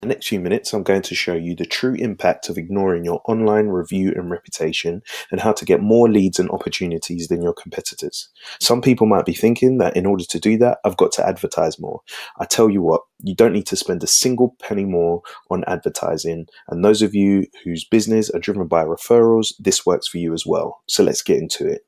the next few minutes, I'm going to show you the true impact of ignoring your online review and reputation and how to get more leads and opportunities than your competitors. Some people might be thinking that in order to do that, I've got to advertise more. I tell you what, you don't need to spend a single penny more on advertising. And those of you whose business are driven by referrals, this works for you as well. So let's get into it.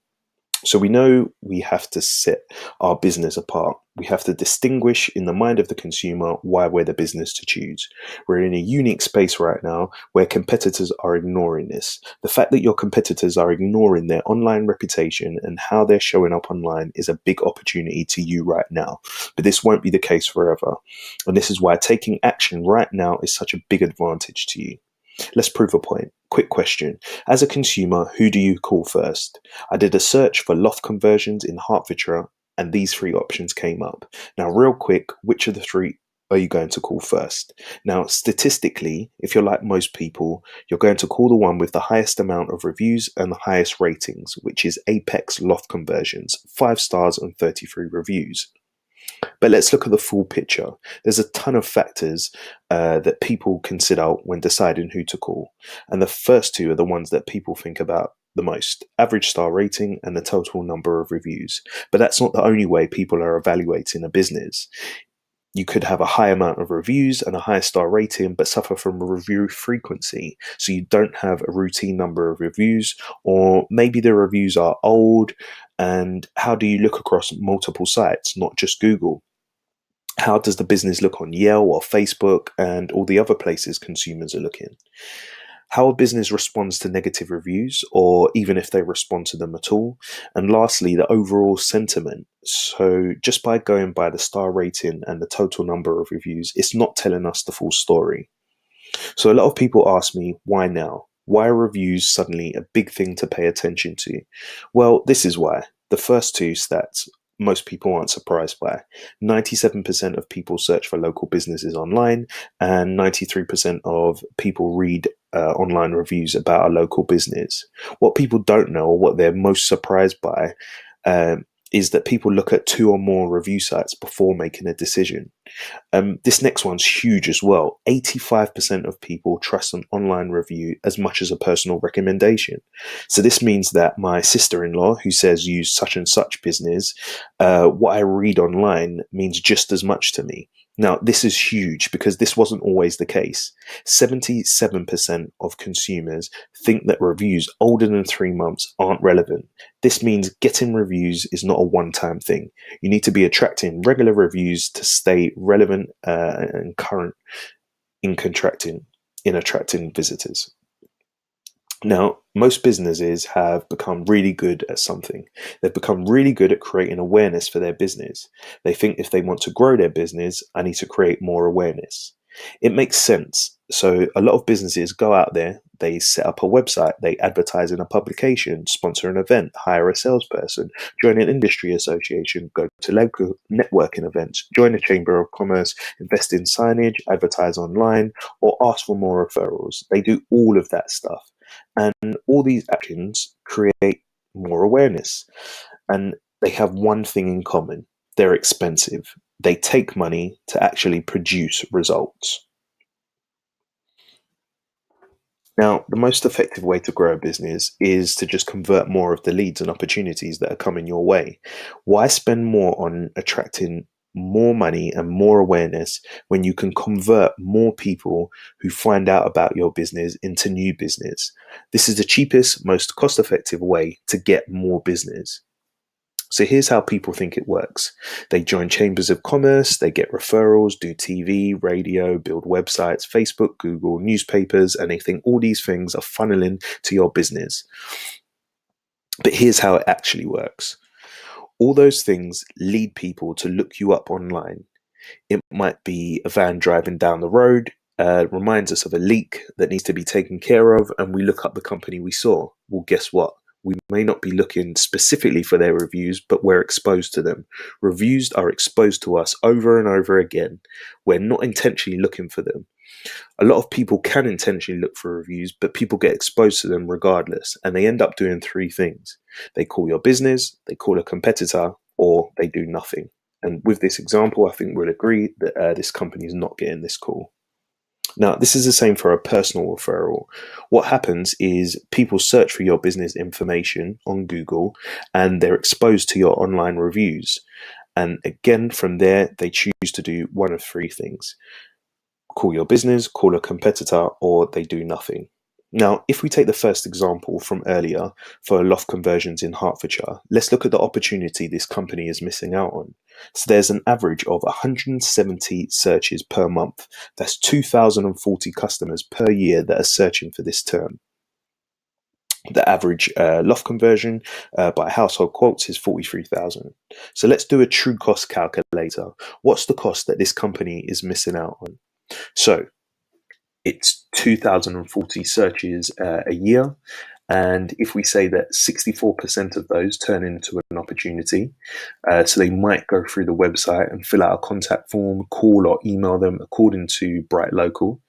So we know we have to set our business apart. We have to distinguish in the mind of the consumer why we're the business to choose. We're in a unique space right now where competitors are ignoring this. The fact that your competitors are ignoring their online reputation and how they're showing up online is a big opportunity to you right now. But this won't be the case forever. And this is why taking action right now is such a big advantage to you. Let's prove a point. Quick question. As a consumer, who do you call first? I did a search for loft conversions in Hertfordshire and these three options came up. Now, real quick, which of the three are you going to call first? Now, statistically, if you're like most people, you're going to call the one with the highest amount of reviews and the highest ratings, which is Apex Loft Conversions, 5 stars and 33 reviews. But let's look at the full picture. There's a ton of factors that people consider when deciding who to call. And the first two are the ones that people think about the most: average star rating and the total number of reviews. But that's not the only way people are evaluating a business. You could have a high amount of reviews and a high star rating, but suffer from review frequency. So you don't have a routine number of reviews, or maybe the reviews are old. And how do you look across multiple sites, not just Google? How does the business look on Yelp or Facebook and all the other places consumers are looking? How a business responds to negative reviews, or even if they respond to them at all. And lastly, the overall sentiment. So just by going by the star rating and the total number of reviews, it's not telling us the full story. So a lot of people ask me, why now? Why are reviews suddenly a big thing to pay attention to? Well, this is why. The first two stats most people aren't surprised by. 97% of people search for local businesses online, and 93% of people read online reviews about a local business. What people don't know, or what they're most surprised by, is that people look at 2 or more review sites before making a decision. This next one's huge as well. 85% of people trust an online review as much as a personal recommendation. So this means that my sister-in-law, who says use such and such business, what I read online means just as much to me. Now, this is huge because this wasn't always the case. 77% of consumers think that reviews older than 3 months aren't relevant. This means getting reviews is not a one-time thing. You need to be attracting regular reviews to stay relevant and current in attracting visitors. Now, most businesses have become really good at something. They've become really good at creating awareness for their business. They think if they want to grow their business, I need to create more awareness. It makes sense. So a lot of businesses go out there, they set up a website, they advertise in a publication, sponsor an event, hire a salesperson, join an industry association, go to local networking events, join a chamber of commerce, invest in signage, advertise online, or ask for more referrals. They do all of that stuff. And all these actions create more awareness. And they have one thing in common: they're expensive. They take money to actually produce results. Now, the most effective way to grow a business is to just convert more of the leads and opportunities that are coming your way. Why spend more on attracting more money and more awareness when you can convert more people who find out about your business into new business? This is the cheapest, most cost-effective way to get more business. So here's how people think it works. They join chambers of commerce, they get referrals, do TV, radio, build websites, Facebook, Google, newspapers, and they think all these things are funneling to your business. But here's how it actually works. All those things lead people to look you up online. It might be a van driving down the road, reminds us of a leak that needs to be taken care of, and we look up the company we saw. Well, guess what? We may not be looking specifically for their reviews, but we're exposed to them. Reviews are exposed to us over and over again. We're not intentionally looking for them. A lot of people can intentionally look for reviews, but people get exposed to them regardless, and they end up doing 3 things. They call your business, they call a competitor, or they do nothing. And with this example, I think we'll agree that this company is not getting this call. Now, this is the same for a personal referral. What happens is people search for your business information on Google and they're exposed to your online reviews. And again, from there, they choose to do one of three things: call your business, call a competitor, or they do nothing. Now, if we take the first example from earlier for loft conversions in Hertfordshire, let's look at the opportunity this company is missing out on. So there's an average of 170 searches per month. That's 2,040 customers per year that are searching for this term. The average loft conversion by household quotes is 43,000. So let's do a true cost calculator. What's the cost that this company is missing out on? So it's 2,040 searches a year. And if we say that 64% of those turn into an opportunity, so they might go through the website and fill out a contact form, call or email them according to Bright Local.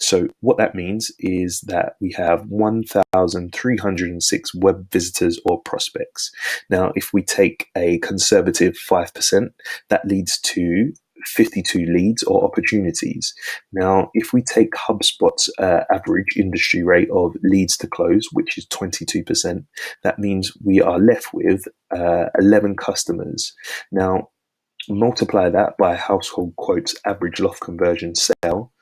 So what that means is that we have 1,306 web visitors or prospects. Now, if we take a conservative 5%, that leads to 52 leads or opportunities. Now, if we take HubSpot's average industry rate of leads to close, which is 22%, that means we are left with 11 customers. Now, multiply that by household quotes average loft conversion sale,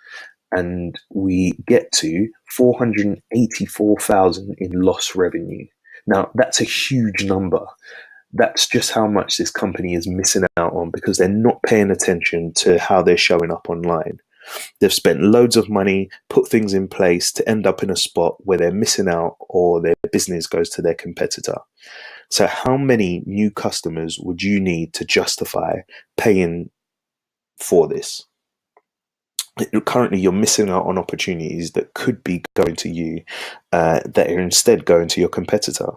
and we get to 484,000 in lost revenue. Now, that's a huge number. That's just how much this company is missing out on because they're not paying attention to how they're showing up online. They've spent loads of money, put things in place to end up in a spot where they're missing out or their business goes to their competitor. So how many new customers would you need to justify paying for this? Currently, you're missing out on opportunities that could be going to you that are instead going to your competitor.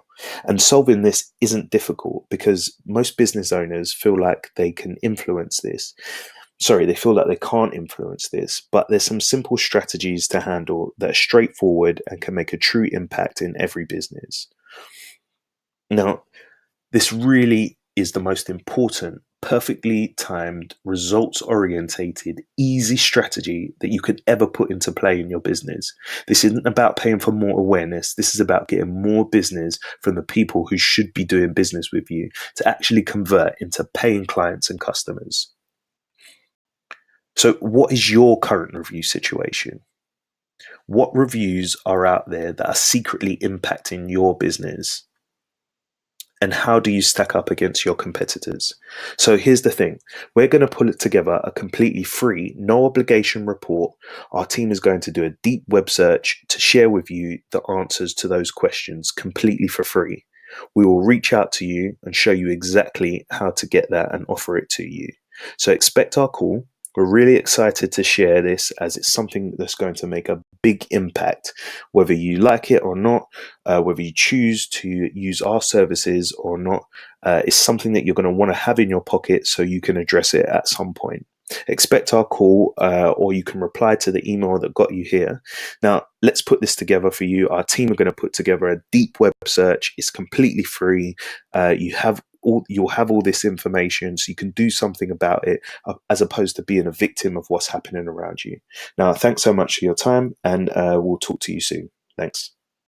And solving this isn't difficult because most business owners feel like they can influence this. Sorry, they feel like they can't influence this, but there's some simple strategies to handle that are straightforward and can make a true impact in every business. Now, this really is the most important, perfectly timed, results orientated, easy strategy that you could ever put into play in your business. This isn't about paying for more awareness. This is about getting more business from the people who should be doing business with you to actually convert into paying clients and customers. So, what is your current review situation? What reviews are out there that are secretly impacting your business? And how do you stack up against your competitors? So here's the thing. We're going to pull together a completely free, no obligation report. Our team is going to do a deep web search to share with you the answers to those questions completely for free. We will reach out to you and show you exactly how to get that and offer it to you. So expect our call. We're really excited to share this as it's something that's going to make a big impact, whether you like it or not, whether you choose to use our services or not. It's something that you're going to want to have in your pocket so you can address it at some point. Expect our call, or you can reply to the email that got you here. Now, let's put this together for you. Our team are going to put together a deep web search. It's completely free. You'll have all this information so you can do something about it as opposed to being a victim of what's happening around you. Now, thanks so much for your time, and we'll talk to you soon. Thanks.